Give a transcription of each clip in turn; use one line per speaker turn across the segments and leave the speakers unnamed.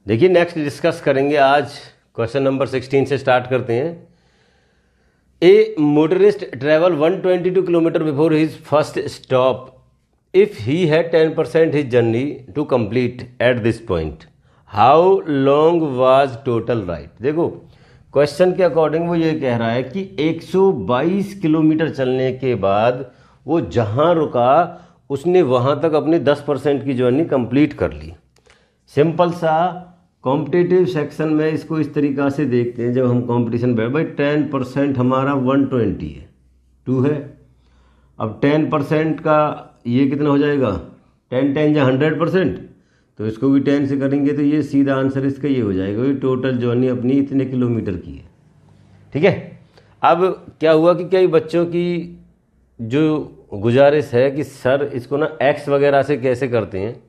देखिए next discuss करेंगे आज क्वेश्चन नंबर 16 से स्टार्ट करते हैं। A motorist travel 122 kilometre before his first stop if he had 10% his journey to complete at this point how long was total ride. देखो question के according वो ये कह रहा है कि 122 किलोमीटर चलने के बाद वो जहाँ रुका उसने वहाँ तक अपनी 10% की जर्नी कंप्लीट कर ली। सिंपल सा कॉम्पिटिटिव सेक्शन में इसको इस तरीक़ा से देखते हैं। जब हम कंपटीशन बैठ भाई 10% हमारा 120 है, 2 है। अब 10% का ये कितना हो जाएगा, 10 10 या 100%, तो इसको भी 10 से करेंगे तो ये सीधा आंसर इसका ये हो जाएगा। ये टोटल जर्नी अपनी इतने किलोमीटर की है, ठीक है। अब क्या हुआ कि कई बच्चों की जो गुजारिश है कि सर इसको ना एक्स वगैरह से कैसे करते हैं,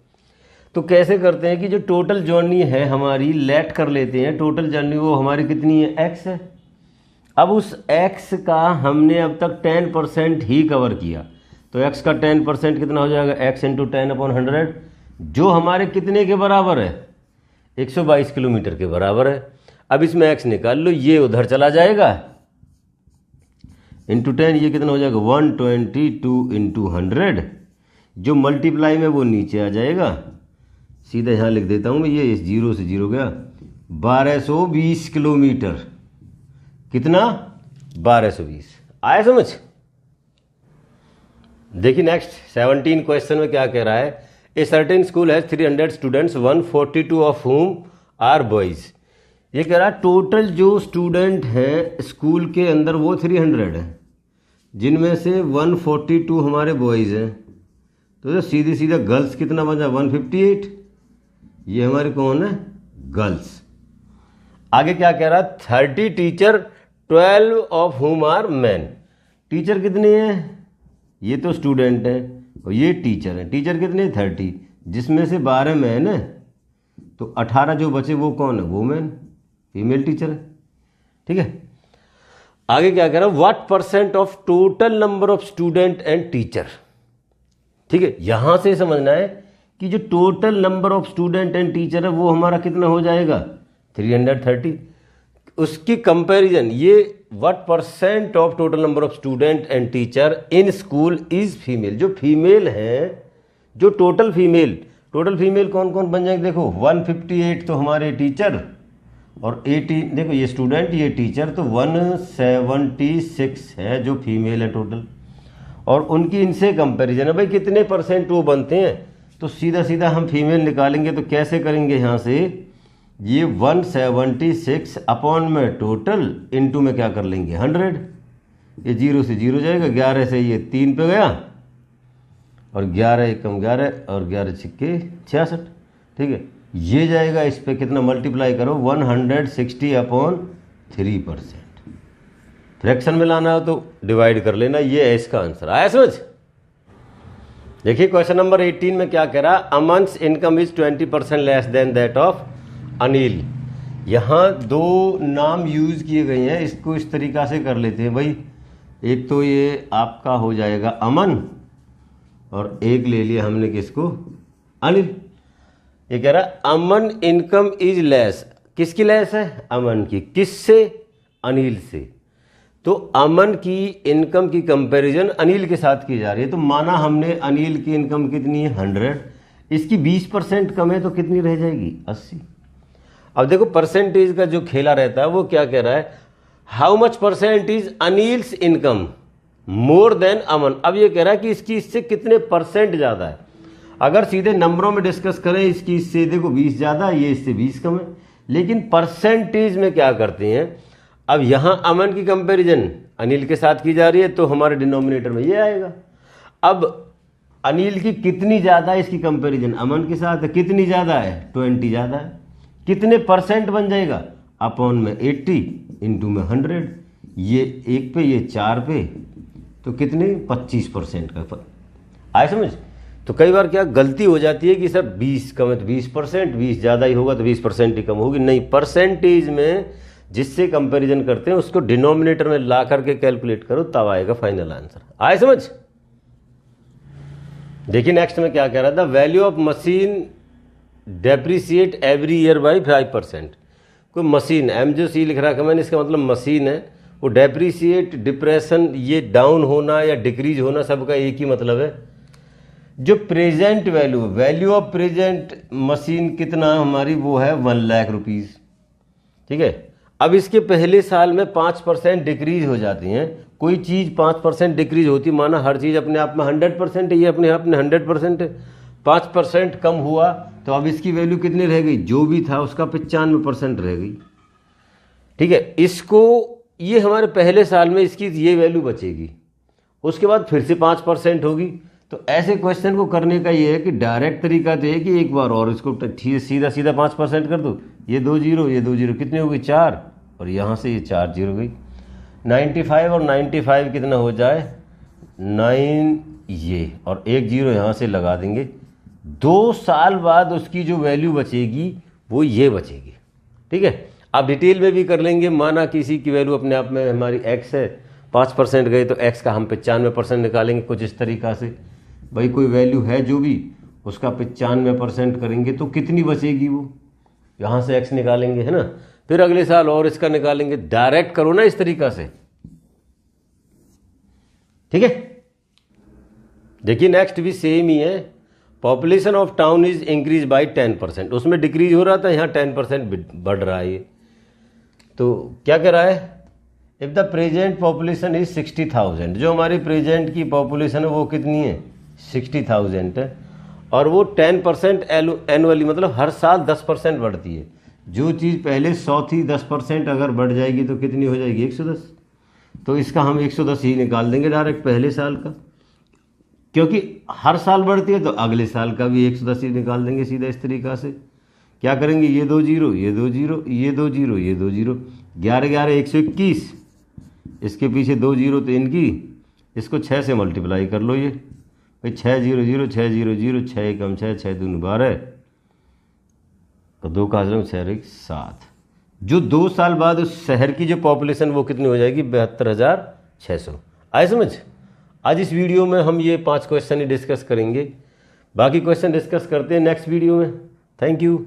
तो कैसे करते हैं कि जो टोटल जर्नी है हमारी लेट कर लेते हैं। टोटल जर्नी वो हमारी कितनी है, एक्स है। अब उस एक्स का हमने अब तक 10% ही कवर किया, तो एक्स का 10% कितना हो जाएगा, एक्स इंटू 10/100, जो हमारे कितने के बराबर है, 122 किलोमीटर के बराबर है। अब इसमें एक्स निकाल लो, ये उधर चला जाएगा इंटू 10, ये कितना हो जाएगा 122 इंटू 100, जो मल्टीप्लाई में वो नीचे आ जाएगा। सीधा यहाँ लिख देता हूँ मैं, ये इस 0 से 0 गया, 1220 किलोमीटर। कितना, 1220। आया समझ। देखिए नेक्स्ट 17 क्वेश्चन में क्या कह रहा है। A certain school has 300 students 142 of whom are boys. ये कह रहा है टोटल जो स्टूडेंट हैं स्कूल के अंदर वो 300 है, जिनमें से 142 हमारे बॉयज़ हैं। तो सीधे सीधा गर्ल्स कितना बचा, 158। ये हमारे कौन है, गर्ल्स। आगे क्या कह रहा है, 30 teacher 12 of whom are men. Teacher कितने हैं, ये तो स्टूडेंट हैं और ये टीचर हैं। टीचर कितने, 30, जिसमें से 12 मैन है, तो 18 जो बचे वो कौन है, वुमेन, फीमेल टीचर है, ठीक है। आगे क्या कह रहा है, what percent of total number of student and teacher. ठीक है, यहां से समझना है कि जो total number of student and teacher है वो हमारा कितना हो जाएगा, 330। उसकी कंपैरिजन, ये what percent of total number of student and teacher in school is female. जो फीमेल हैं, जो टोटल फीमेल कौन कौन बन जाएंगे, देखो 158 तो हमारे टीचर और 80, देखो ये स्टूडेंट ये टीचर, तो 176 है जो फीमेल है टोटल। और उनकी इनसे कंपैरिजन है भाई कितने परसेंट वो बनते हैं, तो सीधा सीधा हम फीमेल निकालेंगे। तो कैसे करेंगे, यहाँ से ये 176 अपॉन में टोटल इनटू में क्या कर लेंगे 100। ये 0 से 0 जाएगा, 11 से ये 3 पे गया और 11 एकम 11 और 11 छिक्के 66, ठीक है। ये जाएगा इस पे कितना मल्टीप्लाई करो, 160 अपॉन 3%। फ्रैक्शन में लाना हो तो डिवाइड कर लेना, ये है इसका आंसर। आया समझ। देखिए क्वेश्चन नंबर 18 में क्या कह रहा, Aman's income is 20% less than that of Anil. यहाँ दो नाम यूज किए गए हैं, इसको इस तरीका से कर लेते हैं भाई। एक तो ये आपका हो जाएगा अमन और एक ले लिया हमने किसको, अनिल। ये कह रहा अमन इनकम इज लेस, किसकी लेस है, अमन की। किससे, अनिल से। तो अमन की इनकम की कंपैरिजन अनिल के साथ की जा रही है। तो माना हमने अनिल की इनकम कितनी है 100, इसकी 20% कम है तो कितनी रह जाएगी 80। अब देखो परसेंटेज का जो खेला रहता है वो क्या कह रहा है, how much percent is Anil's income more than Aman. अब ये कह रहा है कि इसकी इससे कितने परसेंट ज़्यादा है। अगर सीधे नंबरों में डिस्कस करें, इसकी इससे देखो 20 ज़्यादा, ये इससे 20 कम है। लेकिन परसेंटेज में क्या करते हैं, अब यहाँ अमन की कंपैरिजन अनिल के साथ की जा रही है तो हमारे डिनोमिनेटर में ये आएगा। अब अनिल की कितनी ज़्यादा है इसकी कंपैरिजन अमन के साथ है, कितनी ज़्यादा है, 20 ज़्यादा है। कितने परसेंट बन जाएगा, अपॉन में 80 इंटू में 100, ये 1 पे ये 4 पे, तो कितने 25% का आए समझ। तो कई बार क्या गलती हो जाती है कि सर 20 कम है तो 20%, 20 ज़्यादा ही होगा तो 20% ही कम होगी। नहीं, परसेंटेज में जिससे कंपैरिजन करते हैं उसको डिनोमिनेटर में ला करके कैलकुलेट करो, तब आएगा फाइनल आंसर। आए समझ। देखिए नेक्स्ट में क्या कह रहा था, value of machine depreciate every year by 5%। कोई मशीन, एम जो सी लिख रखा है मैंने, इसका मतलब मशीन है। वो डेप्रिसिएट, डिप्रेशन, ये डाउन होना या डिक्रीज होना, सबका एक ही मतलब है। जो present value of present machine कितना हमारी, वो है 1 लाख रुपीज़। ठीक है। अब इसके पहले साल में 5% डिक्रीज हो जाती हैं। कोई चीज़ 5% डिक्रीज होती, माना हर चीज़ अपने आप में 100% है, ये अपने आप में 100% है। 5% कम हुआ तो अब इसकी वैल्यू कितनी रह गई, जो भी था उसका 95% रह गई। ठीक है। इसको, ये हमारे पहले साल में इसकी ये वैल्यू बचेगी, उसके बाद फिर से 5% होगी। तो ऐसे क्वेश्चन को करने का ये है कि डायरेक्ट तरीका तो है कि एक बार और इसको सीधा सीधा 5% कर दो। ये 2 जीरो, ये 2 जीरो, कितनी हो गई 4, और यहाँ से ये 4 जीरो गई। 95 और 95 कितना हो जाए 9, ये और 1 जीरो यहाँ से लगा देंगे। 2 साल बाद उसकी जो वैल्यू बचेगी वो ये बचेगी। ठीक है। आप डिटेल में भी कर लेंगे। माना किसी की वैल्यू अपने आप में हमारी x है, 5% गए तो x का हम 95% निकालेंगे कुछ इस तरीक़ा से। भाई कोई वैल्यू है जो भी, उसका 95% करेंगे तो कितनी बचेगी, वो यहाँ से x निकालेंगे, है ना। फिर अगले साल और इसका निकालेंगे। डायरेक्ट करो ना इस तरीक़ा से। ठीक है। देखिए नेक्स्ट भी सेम ही है। Population of town is increase by 10%। उसमें डिक्रीज हो रहा था, यहाँ 10% बढ़ रहा है ये। तो क्या कह रहा है, if the present population is 60,000, जो हमारी प्रेजेंट की पॉपुलेशन है वो कितनी है 60,000 है, और वो 10% एनुअली, मतलब हर साल 10% बढ़ती है। जो चीज़ पहले 100 थी, 10% अगर बढ़ जाएगी तो कितनी हो जाएगी 110। तो इसका हम 110 ही निकाल देंगे डायरेक्ट पहले साल का, क्योंकि हर साल बढ़ती है तो अगले साल का भी 110 ही निकाल देंगे सीधा इस तरीक़ा से। क्या करेंगे, ये 2 जीरो, ये 2 जीरो, ये 2 जीरो, ये 2 जीरो, 11 11 121, इसके पीछे 2 जीरो तो इनकी, इसको 6 से मल्टीप्लाई कर लो। ये भाई 6 0 0 6 0 0, 6 कम 6, 6 दूनी 12, और 2 का 6 1 7। जो 2 साल बाद उस शहर की जो पॉपुलेशन वो कितनी हो जाएगी 72,600। आए समझ। आज इस वीडियो में हम ये 5 क्वेश्चन ही डिस्कस करेंगे, बाकी क्वेश्चन डिस्कस करते हैं नेक्स्ट वीडियो में। Thank you.